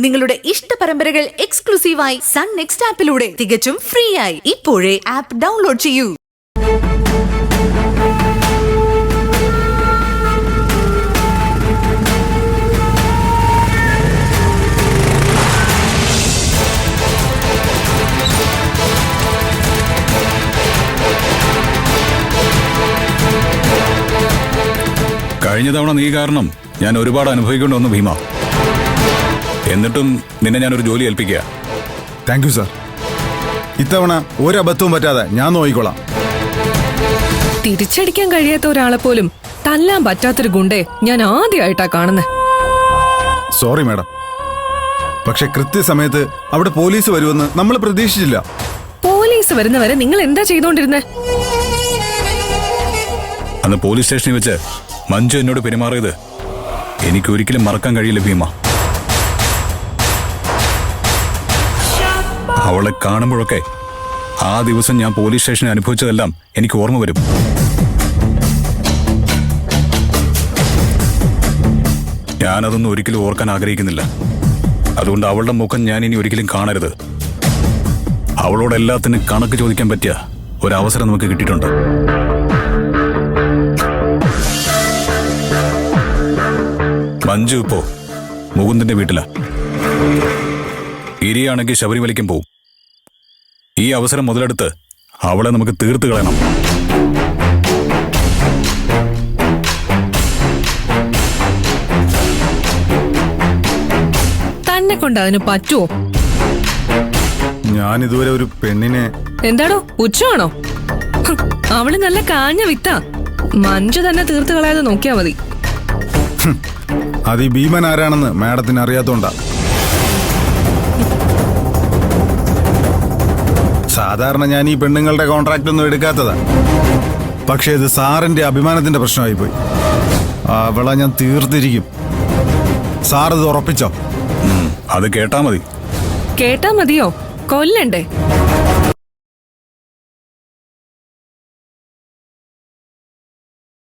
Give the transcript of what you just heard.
നിങ്ങളുടെ ഇഷ്ട പരമ്പരകൾ എക്സ്ക്ലൂസീവായി സൺ നെക്സ്റ്റ് ആപ്പിലൂടെ തികച്ചും ഫ്രീ ആയി ഇപ്പോഴേ ആപ്പ് ഡൗൺലോഡ് ചെയ്യൂ. കഴിഞ്ഞ തവണ നീ കാരണം ഞാൻ ഒരുപാട് അനുഭവിക്കേണ്ടി വന്നു ഭീമ. എന്നിട്ടും നിന്നെ ഞാനൊരു ജോലി ഏൽപ്പിക്കുക. Thank you sir. ഇത്തവണ ഒരബദ്ധവും പറ്റാതെ ഞാൻ നോക്കിക്കോളാം. തിരിച്ചടിക്കാൻ കഴിയാത്ത ഒരാളെ പോലും തല്ലാൻ പറ്റാത്തൊരു ഗുണ്ടേ ഞാൻ ആദ്യമായിട്ടാ കാണുന്നത്. സോറി മാഡം, പക്ഷെ കൃത്യസമയത്ത് അവിടെ പോലീസ് വരുമെന്ന് നമ്മൾ പ്രതീക്ഷിച്ചില്ല. പോലീസ് വരുന്നവരെ നിങ്ങൾ എന്താ ചെയ്തോണ്ടിരുന്നേ? അന്ന് പോലീസ് സ്റ്റേഷനിൽ വെച്ച് മഞ്ജു എന്നോട് പെരുമാറിയത് എനിക്ക് ഒരിക്കലും മറക്കാൻ കഴിയില്ല ഭീമ. അവളെ കാണുമ്പോഴൊക്കെ ആ ദിവസം ഞാൻ പോലീസ് സ്റ്റേഷനിൽ അനുഭവിച്ചതെല്ലാം എനിക്ക് ഓർമ്മ വരും. ഞാനതൊന്നും ഒരിക്കലും ഓർക്കാൻ ആഗ്രഹിക്കുന്നില്ല. അതുകൊണ്ട് അവളുടെ മുഖം ഞാൻ ഇനി ഒരിക്കലും കാണരുത്. അവളോട് എല്ലാത്തിനും കണക്ക് ചോദിക്കാൻ പറ്റിയ ഒരവസരം നമുക്ക് കിട്ടിയിട്ടുണ്ട്. മഞ്ജു ഇപ്പോ മുകുന്ദന്റെ വീട്ടിലാ. ഇരിയാണെങ്കിൽ ശബരിമലയ്ക്കും പോവും. ഈ അവസരം മുതലെടുത്ത് അവളെ നമുക്ക് തീർത്ത് കളയണം. തന്നെ കൊണ്ട് അതിന് പറ്റുമോ? ഞാൻ ഇതുവരെ ഒരു പെണ്ണിനെ... എന്താടോ പുച്ഛമാണോ? അവള് നല്ല കാഞ്ഞ വിത്താ. മഞ്ജു തന്നെ തീർത്ത് കളയാതെ നോക്കിയാ മതി. അത് ഈ ഭീമൻ ആരാണെന്ന് മാഡത്തിന് അറിയാത്തോണ്ടാ. സാധാരണ ഞാൻ ഈ പെണ്ണുങ്ങളുടെ കോൺട്രാക്ട് ഒന്നും എടുക്കാത്തതാ. പക്ഷേ ഇത് സാറിന്റെ അഭിമാനത്തിന്റെ പ്രശ്നമായി പോയി. അവളെ ഞാൻ തീർത്തിരിക്കും. സാർ ഇത് ഉറപ്പിച്ചോ? അത് കേട്ടാ മതി. കേട്ടാ മതിയോ? കൊല്ലണ്ടേ?